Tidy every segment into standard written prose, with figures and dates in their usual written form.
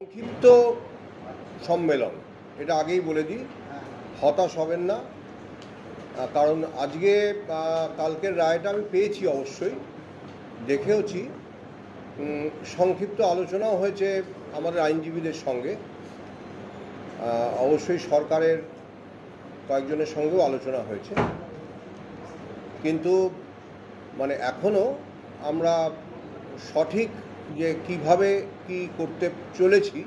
সংক্ষিপ্ত সম্মেলন, এটা আগেই বলে দিই, হতাশ হবেন না। কারণ আজকে কালকের রায়টা আমি পেয়েছি, অবশ্যই দেখেওছি। সংক্ষিপ্ত আলোচনাও হয়েছে আমাদের আইনজীবীদের সঙ্গে, অবশ্যই সরকারের কয়েকজনের সঙ্গেও আলোচনা হয়েছে। কিন্তু মানে এখনও আমরা সঠিক যে কিভাবে কি করতে চলেছি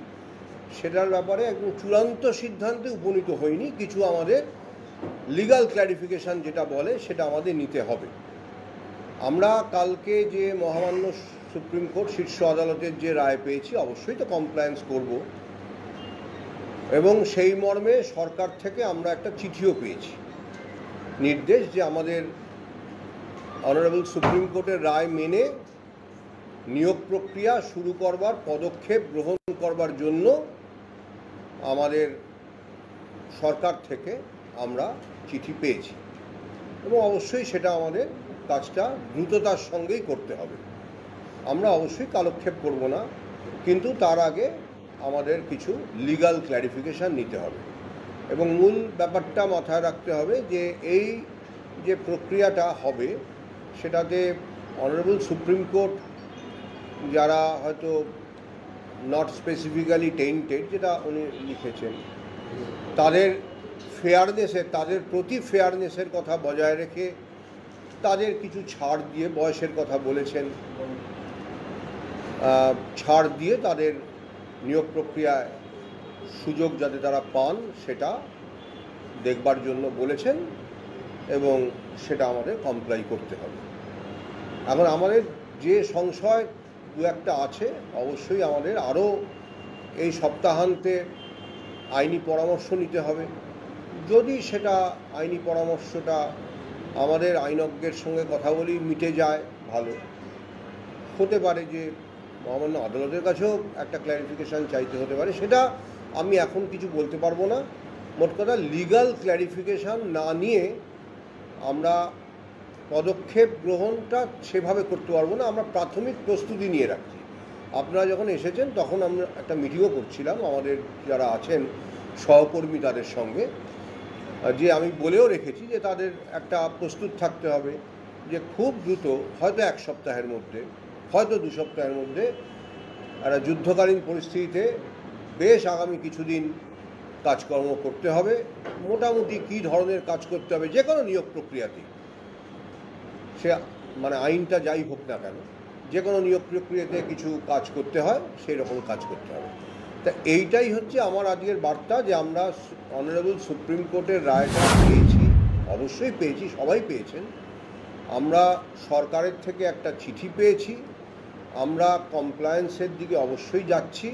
সেটার ব্যাপারে একদম চূড়ান্ত সিদ্ধান্তে উপনীত হয়নি। কিছু আমাদের লিগ্যাল ক্ল্যারিফিকেশান যেটা বলে সেটা আমাদের নিতে হবে। আমরা কালকে যে মহামান্য সুপ্রিম কোর্ট শীর্ষ আদালতের যে রায় পেয়েছি, অবশ্যই তো কমপ্লায়েন্স করব, এবং সেই মর্মে সরকার থেকে আমরা একটা চিঠিও পেয়েছি, নির্দেশ যে আমাদের অনারেবল সুপ্রিম কোর্টের রায় মেনে নিয়োগ প্রক্রিয়া শুরু করবার পদক্ষেপ গ্রহণ করবার জন্য আমাদের সরকার থেকে আমরা চিঠি পেয়েছি, এবং অবশ্যই সেটা আমাদের কাজটা দ্রুততার সঙ্গেই করতে হবে। আমরা অবশ্যই কালক্ষেপ করব না, কিন্তু তার আগে আমাদের কিছু লিগ্যাল ক্ল্যারিফিকেশান নিতে হবে। এবং মূল ব্যাপারটা মাথায় রাখতে হবে যে এই যে প্রক্রিয়াটা হবে সেটাতে অনারেবল সুপ্রিম কোর্ট যারা হয়তো নট স্পেসিফিক্যালি টেইন্টেড, যেটা উনি লিখেছেন, তাদের তাদের প্রতি ফেয়ারনেসের কথা বজায় রেখে তাদের কিছু ছাড় দিয়ে, বয়সের কথা বলেছেন, ছাড় দিয়ে তাদের নিয়োগ প্রক্রিয়ায় সুযোগ যাতে তারা পান সেটা দেখবার জন্য বলেছেন, এবং সেটা আমাদের কমপ্লাই করতে হবে। এখন আমাদের যে সংশয় দু একটা আছে, অবশ্যই আমাদের আরও এই সপ্তাহান্তে আইনি পরামর্শ নিতে হবে। যদি সেটা আইনি পরামর্শটা আমাদের আইনজ্ঞের সঙ্গে কথা বলি মিটে যায়, ভালো হতে পারে যে মহামান্য আদালতের কাছেও একটা ক্ল্যারিফিকেশান চাইতে হতে পারে, সেটা আমি এখন কিছু বলতে পারবো না। মোট কথা, লিগ্যাল ক্ল্যারিফিকেশান না নিয়ে আমরা পদক্ষেপ গ্রহণটা সেভাবে করতে পারবো না। আমরা প্রাথমিক প্রস্তুতি নিয়ে রাখছি। আপনারা যখন এসেছেন তখন আমরা একটা মিটিংও করছিলাম আমাদের যারা আছেন সহকর্মী তাদের সঙ্গে, যে আমি বলেও রেখেছি যে তাদের একটা প্রস্তুত থাকতে হবে যে খুব দ্রুত, হয়তো এক সপ্তাহের মধ্যে, হয়তো 2 সপ্তাহের মধ্যে, একটা যুদ্ধকালীন পরিস্থিতিতে বেশ আগামী কিছুদিন কাজকর্ম করতে হবে। মোটামুটি কী ধরনের কাজ করতে হবে যে কোনো নিয়োগ প্রক্রিয়াতেই, সে মানে আইনটা যাই হোক না কেন, যে কোনো নিয়োগ প্রক্রিয়াতে কিছু কাজ করতে হয়, সেই রকম কাজ করতে হবে। তা এইটাই হচ্ছে আমার আজকের বার্তা, যে আমরা অনারেবল সুপ্রিম কোর্টের রায়টা পেয়েছি, অবশ্যই পেয়েছি, সবাই পেয়েছেন। আমরা সরকারের থেকে একটা চিঠি পেয়েছি, আমরা কমপ্লায়েন্সের দিকে অবশ্যই যাচ্ছি।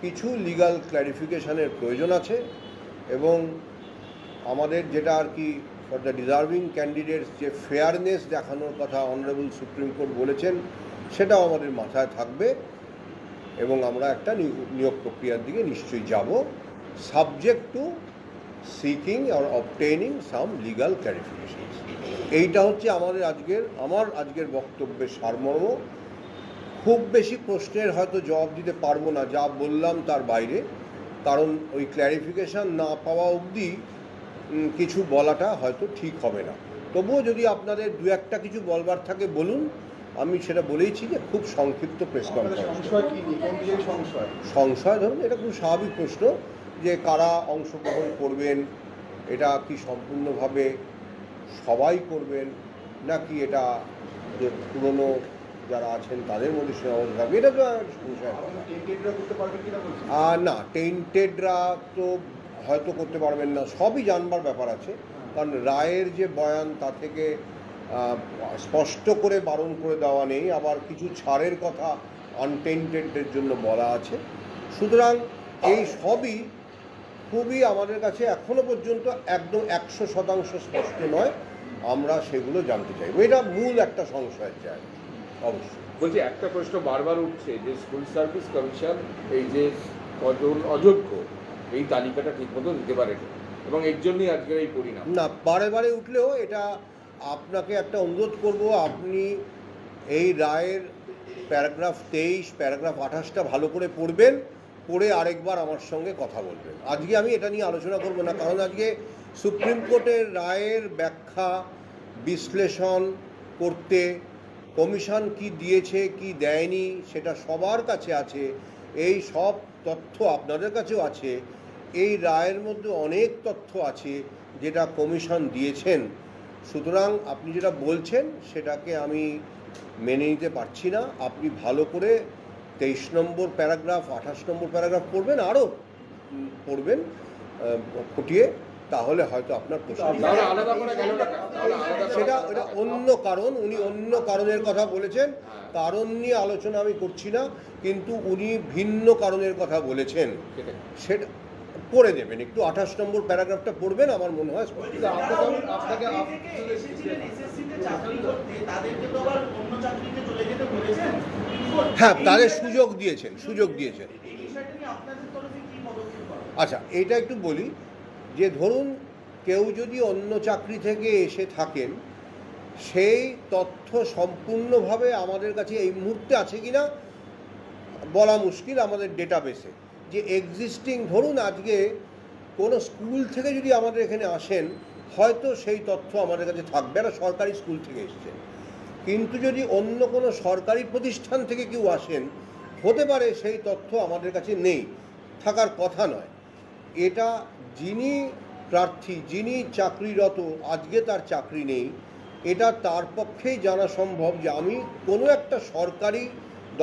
কিছু লিগ্যাল ক্ল্যারিফিকেশানের প্রয়োজন আছে, এবং আমাদের যেটা আর কি ফর দ্য ডিজার্ভিং ক্যান্ডিডেটস যে ফেয়ারনেস দেখানোর কথা অনারেবল সুপ্রিম কোর্ট বলেছেন, সেটাও আমাদের মাথায় থাকবে, এবং আমরা একটা নিয়োগ প্রক্রিয়ার দিকে নিশ্চয়ই যাব, subject to seeking or obtaining some legal clarification. এইটা হচ্ছে আমার আজকের বক্তব্যের সারমর্ম। খুব বেশি প্রশ্নের হয়তো জবাব দিতে পারবো না, যা বললাম তার বাইরে, কারণ ওই ক্ল্যারিফিকেশান না পাওয়া অবধি কিছু বলাটা হয়তো ঠিক হবে না। তবুও যদি আপনাদের দু একটা কিছু বলবার থাকে বলুন, আমি সেটা বলেইছি যে খুব সংক্ষিপ্ত প্রেস কনফারেন্স। সংশয় ধরুন, এটা খুব স্বাভাবিক প্রশ্ন যে কারা অংশগ্রহণ করবেন, এটা কি সম্পূর্ণভাবে সবাই করবেন, নাকি এটা যে পুরনো যারা আছেন তাদের মধ্যে সীমাবদ্ধ থাকবে, এটা তো সংশয় না। টেইন্টেডরা তো হয়তো করতে পারবেন না, সবই জানবার ব্যাপার আছে। কারণ রায়ের যে বয়ান তা থেকে স্পষ্ট করে বারণ করে দেওয়া নেই, আবার কিছু ছাড়ের কথা আনটেইন্টেডদের জন্য বলা আছে। সুতরাং এই সবই খুবই আমাদের কাছে এখনও পর্যন্ত একদম 100% স্পষ্ট নয়, আমরা সেগুলো জানতে চাইব। এটা মূল একটা সংশয়ের জায়গা। অবশ্যই বলছি, একটা প্রশ্ন বারবার উঠছে যে স্কুল সার্ভিস কমিশন এই যে কজন অযোগ্য এই তালিকাটা ঠিকমতো দিতে পারেনি, এবং এর জন্যই আজকের এই পরিণাম। না, বারে বারে উঠলেও এটা আপনাকে একটা অনুরোধ করব, আপনি এই রায়ের প্যারাগ্রাফ 23, প্যারাগ্রাফ 28টা ভালো করে পড়বেন, পড়ে আরেকবার আমার সঙ্গে কথা বলবেন। আজকে আমি এটা নিয়ে আলোচনা করব না, কারণ আজকে সুপ্রিম কোর্টের রায়ের ব্যাখ্যা বিশ্লেষণ করতে কমিশন কি দিয়েছে কি দেয়নি সেটা সবার কাছে আছে, এই সব তথ্য আপনাদের কাছেও আছে। এই রায়ের মধ্যে অনেক তথ্য আছে যেটা কমিশন দিয়েছেন। সুতরাং আপনি যেটা বলছেন সেটাকে আমি মেনে নিতে পারছি না। আপনি ভালো করে 23 নম্বর প্যারাগ্রাফ 28 নম্বর প্যারাগ্রাফ পড়বেন, আরও পড়বেন ফুটিয়ে, তাহলে হয়তো আপনার প্রশ্ন সেটা এটা অন্য কারণ। উনি অন্য কারণের কথা বলেছেন, কারণ নিয়ে আলোচনা আমি করছি না, কিন্তু উনি ভিন্ন কারণের কথা বলেছেন। সেটা পড়ে দেবেন, একটু 28 নম্বর প্যারাগ্রাফটা পড়বেন, আমার মনে হয় হ্যাঁ তাদের সুযোগ দিয়েছেন। আচ্ছা, এটা একটু বলি যে ধরুন কেউ যদি অন্য চাকরি থেকে এসে থাকেন, সেই তথ্য সম্পূর্ণভাবে আমাদের কাছে এই মুহূর্তে আছে কিনা বলা মুশকিল। আমাদের ডেটাবেসে যে এক্সিস্টিং, ধরুন আজকে কোনো স্কুল থেকে যদি আমাদের এখানে আসেন, হয়তো সেই তথ্য আমাদের কাছে থাকবে, না সরকারি স্কুল থেকে এসছেন। কিন্তু যদি অন্য কোনো সরকারি প্রতিষ্ঠান থেকে কেউ আসেন, হতে পারে সেই তথ্য আমাদের কাছে নেই, থাকার কথা নয়। এটা যিনি প্রার্থী, যিনি চাকরিরত, আজকে তার চাকরি নেই, এটা তার পক্ষেই জানা সম্ভব যে আমি কোনো একটা সরকারি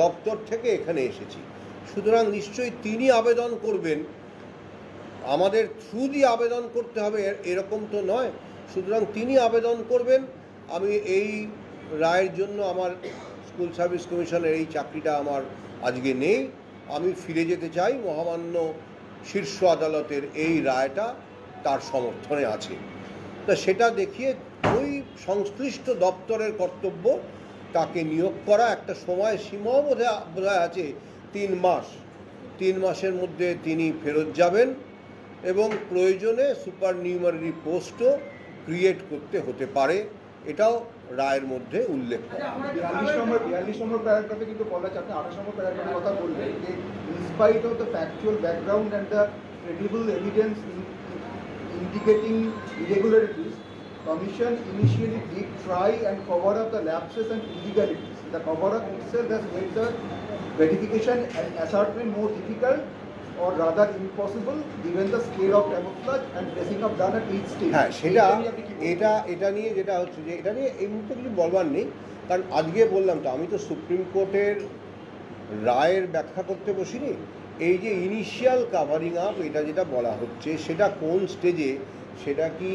দপ্তর থেকে এখানে এসেছি। সুতরাং নিশ্চয়ই তিনি আবেদন করবেন, আমাদের থ্রু দিয়ে আবেদন করতে হবে এরকম তো নয়। সুতরাং তিনি আবেদন করবেন, আমি এই রায়ের জন্য আমার স্কুল সার্ভিস কমিশনের এই চাকরিটা আমার আজকে নেই, আমি ফিরে যেতে চাই, মহামান্য শীর্ষ আদালতের এই রায়টা তার সমর্থনে আছে। তা সেটা দেখিয়ে ওই সংশ্লিষ্ট দপ্তরের কর্তব্য তাকে নিয়োগ করা। একটা সময় সীমাও বোধহয় আছে 3 মাস। 3 মাসের মধ্যে তিনি ফেরত যাবেন এবং প্রয়োজনে সুপার নিউমারি পোস্টও ক্রিয়েট করতে হতে পারে, এটাও রায়ের মধ্যে উল্লেখ করা। 42 নম্বর প্যারাগ্রাফে কিন্তু বলা আছে, আপনি 28 নম্বর প্যারাগ্রাফের কথা বলবেন যে in spite of the factual background and the credible evidence indicating irregularities, Commission initially did try and cover up the lapses and illegalities. The cover-up itself has made the verification and ascertainment more difficult, or rather impossible, given the scale of camouflage and dressing up done at each stage. হ্যাঁ, সেটা এটা নিয়ে যেটা হচ্ছে যে এটা নিয়ে এই মুহূর্তে কিছু বলবার নেই, কারণ আজকে বললাম তো আমি তো সুপ্রিম কোর্টের রায়ের ব্যাখ্যা করতে বসিনি। এই যে ইনিশিয়াল কাভারিং আপ, এটা যেটা বলা হচ্ছে সেটা কোন স্টেজে, সেটা কি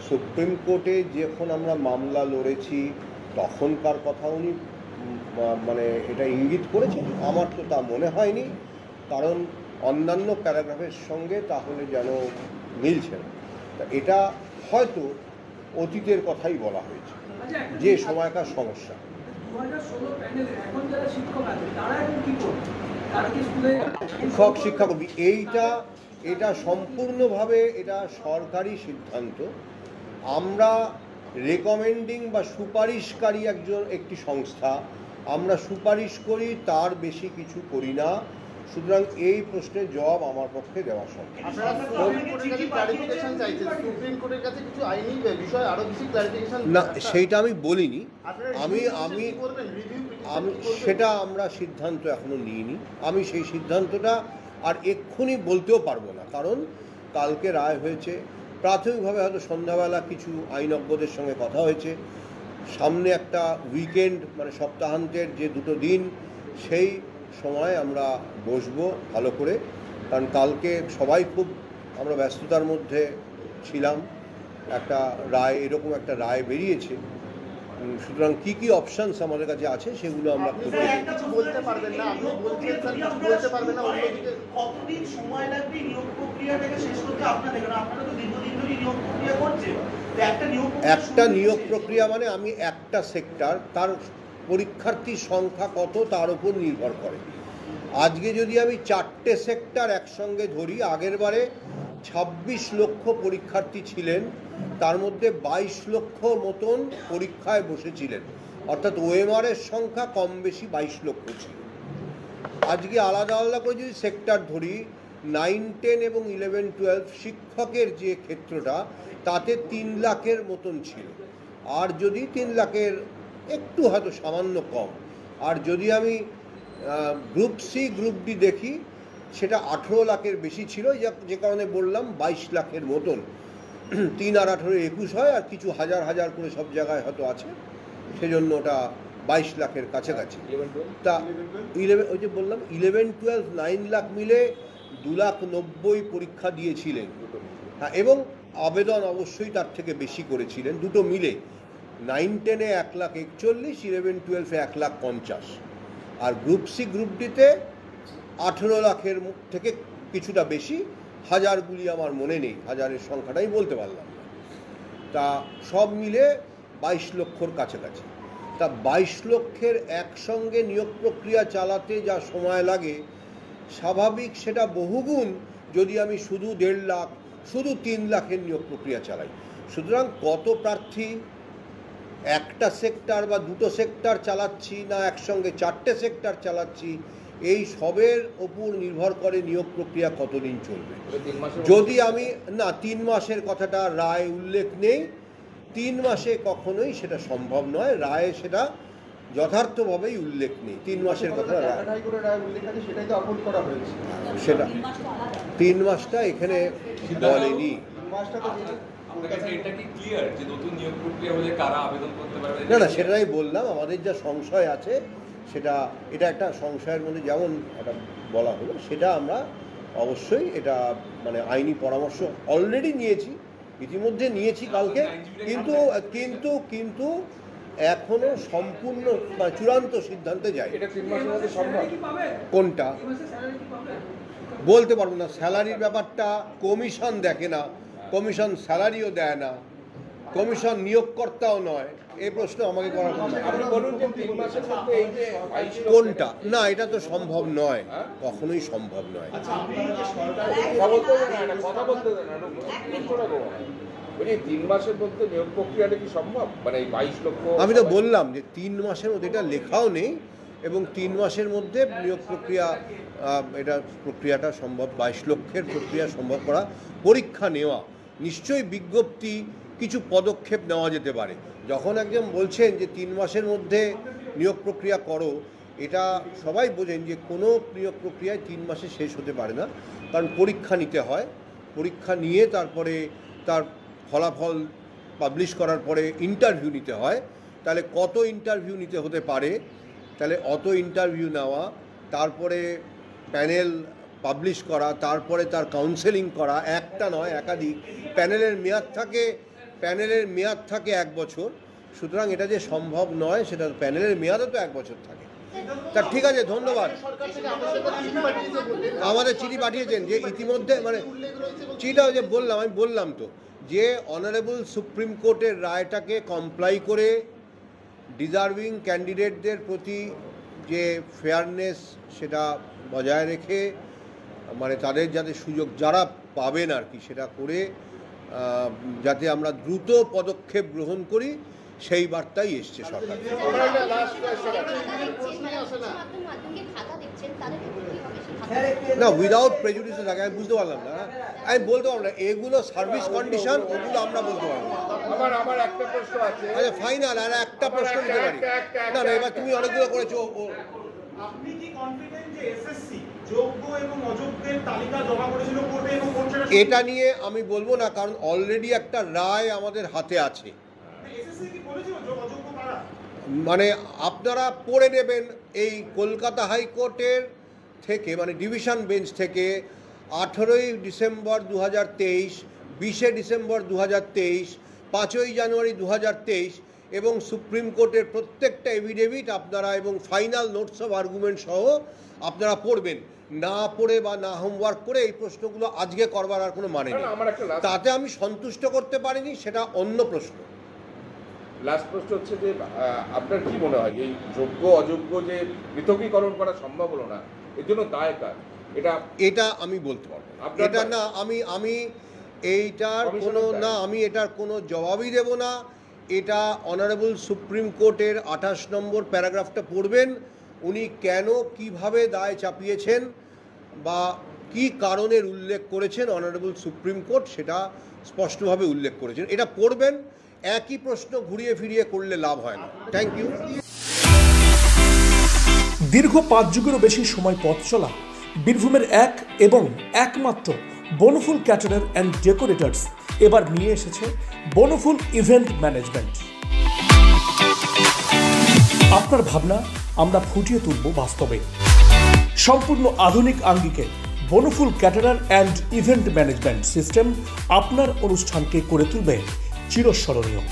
সুপ্রিম কোর্টে যখন আমরা মামলা লড়েছি তখনকার কথা উনি মানে এটা ইঙ্গিত করেছেন? আমার তো তা মনে হয়নি, কারণ অন্যান্য প্যারাগ্রাফের সঙ্গে তাহলে যেন মিলছে না। তা এটা হয়তো অতীতের কথাই বলা হয়েছে, যে সময়কার সমস্যা। শিক্ষাকর্মী এটা সম্পূর্ণভাবে এটা সরকারি সিদ্ধান্ত। আমরা রেকমেন্ডিং বা সুপারিশকারী একটি সংস্থা, আমরা সুপারিশ করি, তার বেশি কিছু করি না। সুতরাং এই প্রশ্নের জবাব আমার পক্ষে দেওয়া সম্ভব না। সেইটা আমি বলিনি, আমি সেটা আমরা সিদ্ধান্ত এখনো নিইনি। আমি সেই সিদ্ধান্তটা আর এক্ষুনি বলতেও পারবো না, কারণ কালকে রায় হয়েছে। প্রাথমিকভাবে হয়তো সন্ধ্যাবেলা কিছু আইনজ্ঞদের সঙ্গে কথা হয়েছে। সামনে একটা উইকেন্ড, মানে সপ্তাহান্তের যে 2 দিন, সেই সময় আমরা বসবো ভালো করে, কারণ কালকে সবাই খুব আমরা ব্যস্ততার মধ্যে ছিলাম। একটা রায়, এরকম একটা রায় বেরিয়েছে। সুতরাং কি কি অপশনস আমাদের কাছে আছে সেগুলো আমরা বলতে পারবেন না। আপনি বলছেন স্যার কিছু বলতে পারবেন না। কতদিন সময় লাগবে নিয়োগ প্রক্রিয়াটাকে শেষ করতে আপনাদের? কারণ আপনারা তো দীর্ঘদিন ধরে নিয়োগ প্রক্রিয়া করছেন। একটা নিয়োগ প্রক্রিয়া মানে আমি একটা সেক্টর, তার পরীক্ষার্থীর সংখ্যা কত তার উপর নির্ভর করে। আজকে যদি আমি 4টে সেক্টর একসঙ্গে ধরি, আগের বারে 26 লক্ষ পরীক্ষার্থী ছিলেন, তার মধ্যে 22 লক্ষ মতন পরীক্ষায় বসেছিলেন, অর্থাৎ ওএমআরের সংখ্যা কম বেশি 22 লক্ষ ছিল। আজকে আলাদা আলাদা করে যদি সেক্টর ধরি 9, 10 এবং 11, 12 শিক্ষকের যে ক্ষেত্রটা তাতে 3 লাখের মতন ছিল, আর যদি 3 লাখের একটু হয়তো সামান্য কম, আর যদি আমি গ্রুপ সি গ্রুপ ডি দেখি সেটা 18 লাখের বেশি ছিল, যে কারণে বললাম 22 লাখের মতন। 3 আর 18 21 হয়, আর কিছু হাজার হাজার করে সব জায়গায় হয়তো আছে, সেজন্য ওটা 22 লাখের কাছাকাছি। তা 11, ওই যে বললাম 11, 12 9 লাখ মিলে 2,90,000 পরীক্ষা দিয়েছিলেন। হ্যাঁ, এবং আবেদন অবশ্যই তার থেকে বেশি করেছিলেন, দুটো মিলে। 9, 10-এ 1,41,000, 11, 12-এ 1,50,000, আর গ্রুপ সি গ্রুপ ডিতে 18 লাখের থেকে কিছুটা বেশি, হাজারগুলি আমার মনে নেই, হাজারের সংখ্যাটাই বলতে পারলাম না। তা সব মিলে 22 লক্ষর কাছাকাছি। তা 22 লক্ষের একসঙ্গে নিয়োগ প্রক্রিয়া চালাতে যা সময় লাগে, স্বাভাবিক সেটা বহুগুণ যদি আমি শুধু 1.5 লাখ, শুধু 3 লাখের নিয়োগ প্রক্রিয়া চালাই। সুতরাং কত প্রার্থী, একটা সেক্টর বা দুটো সেক্টর চালাচ্ছি না একসঙ্গে 4টে সেক্টর চালাচ্ছি, এই সবের ওপর নির্ভর করে নিয়োগ প্রক্রিয়া কতদিন চলবে। যদি আমি না 3 মাসের কথাটা রায় উল্লেখ নেই, 3 মাসে কখনোই সেটা সম্ভব নয়, রায়ে সেটা যথার্থভাবেই উল্লেখ নেই। 3 মাসের কথা সেটা 3 মাসটা এখানে বলেনি। না না, সেটাই বললাম, আমাদের যা সংশয় আছে সেটা, এটা একটা সংশয়ের মধ্যে যেমন একটা বলা হলো, সেটা আমরা অবশ্যই এটা মানে আইনি পরামর্শ অলরেডি নিয়েছি, ইতিমধ্যে নিয়েছি কালকে, কিন্তু কিন্তু কিন্তু এখনো সম্পূর্ণ চূড়ান্ত সিদ্ধান্তে যাই। কোনটা বলতে পারবো না, স্যালারির ব্যাপারটা কমিশন দেখে না, কমিশন স্যালারিও দেয় না, কমিশন নিয়োগকর্তাও নয়, এই প্রশ্ন আমাকে করার কথা। কোনটা না, এটা তো সম্ভব নয়, কখনোই সম্ভব নয়। আমি তো বললাম যে 3 মাসের মধ্যে, এটা লেখাও নেই, এবং 3 মাসের মধ্যে নিয়োগ প্রক্রিয়া, এটা প্রক্রিয়াটা সম্ভব, 22 লক্ষের প্রক্রিয়া সম্ভব করা। পরীক্ষা নেওয়া নিশ্চয়ই বিজ্ঞপ্তি, কিছু পদক্ষেপ নেওয়া যেতে পারে। যখন একজন বলছেন যে 3 মাসের মধ্যে নিয়োগ প্রক্রিয়া করো, এটা সবাই বোঝেন যে কোনো নিয়োগ প্রক্রিয়ায় 3 মাসে শেষ হতে পারে না, কারণ পরীক্ষা নিতে হয়, পরীক্ষা নিয়ে তারপরে তার ফলাফল পাবলিশ করার পরে ইন্টারভিউ নিতে হয়। তাহলে কত ইন্টারভিউ নিতে হতে পারে, তাহলে অত ইন্টারভিউ নেওয়া, তারপরে প্যানেল পাবলিশ করা, তারপরে তার কাউন্সেলিং করা, একটা নয় একাধিক। প্যানেলের মেয়াদ থাকে 1 বছর, সুতরাং এটা যে সম্ভব নয়, সেটা প্যানেলের মেয়াদও তো 1 বছর থাকে। তা ঠিক আছে, ধন্যবাদ। আমাদের চিঠি পাঠিয়েছেন যে ইতিমধ্যে, মানে চিঠিটা যে বললাম, আমি বললাম তো যে অনারেবল সুপ্রিম কোর্টের রায়টাকে কমপ্লাই করে ডিজার্ভিং ক্যান্ডিডেটদের প্রতি যে ফেয়ারনেস সেটা বজায় রেখে, মানে তাদের যাতে সুযোগ যারা পাবেন আর কি, সেটা করে যাতে আমরা দ্রুত পদক্ষেপ গ্রহণ করি, সেই বার্তাই এসছে সরকার। না, উইদাউট প্রেজুডিস থাকে, আমি বুঝতে পারলাম না, আমি বলতে পারবো না, এগুলো সার্ভিস কন্ডিশন, ওগুলো আমরা বলতে পারবো না। আমার একটা প্রশ্ন আছে। আচ্ছা ফাইনাল, আর একটা প্রশ্ন দিতে পারি? না না, এবার তুমি অনেকগুলো করেছো। আপনি কি কনফিডেন্ট যে এসএসসি যোগ্য এবং অযোগ্যের তালিকা জমা করেছিল কোর্টে, এবং কোর্ট সেটা? এটা নিয়ে আমি বলবো না, কারণ অলরেডি একটা রায় আমাদের হাতে আছে। এসএসসি কি বলেছিল অযোগ্য কারা? মানে আপনারা পড়ে নেবেন, এই কলকাতা হাইকোর্টের থেকে, মানে ডিভিশন বেঞ্চ থেকে 18ই ডিসেম্বর 2023, 20শে ডিসেম্বর 2023, 5ই জানুয়ারি 2023 এবং সুপ্রিম কোর্টের প্রত্যেকটা এভিডেভিট আপনারা, এবং ফাইনাল নোটস অফ আর্গুমেন্ট সহ আপনারা পড়বেন। না পড়ে বা না হোমওয়ার্ক করে এই প্রশ্নগুলো আজকে করবার আর কোনো মানে নেই। তাতে আমি সন্তুষ্ট করতে পারিনি, সেটা অন্য প্রশ্ন। লাস্ট প্রশ্ন হচ্ছে যে আপনার কি মনে হয় এই যোগ্য অযোগ্য যে পৃথকীকরণ করা সম্ভব হলো না, এর জন্য দায় কার? এটা আমি বলতে পারবো না, এটা না, আমি এইটার কোনো না, আমি এটার কোনো জবাবই দেব না। এটা অনারেবল সুপ্রিম কোর্টের 28 নম্বর প্যারাগ্রাফটা পড়বেন, উনি কেন কিভাবে দায় চাপিয়েছেন বা কি কারণের উল্লেখ করেছেন অনারেবল সুপ্রিম কোর্ট সেটা স্পষ্টভাবে উল্লেখ করেছেন। এটা পড়বেন, একই প্রশ্ন ঘুরিয়ে ফিরিয়ে করলে লাভ হয় না। Thank you. দীর্ঘ 5 যুগেরও বেশি সময় পথ চলা বীরভূমের এক এবং একমাত্র বনফুল ক্যাটারার অ্যান্ড ডেকোরেটরস এবার নিয়ে এসেছে বনফুল ইভেন্ট ম্যানেজমেন্ট। আপনার ভাবনা আমরা ফুটিয়ে তুলব বাস্তবে। সম্পূর্ণ আধুনিক আঙ্গিকে Banaphul caterer and event management system আপনার অনুষ্ঠানকে করে তুলবে চিরস্মরণীয়।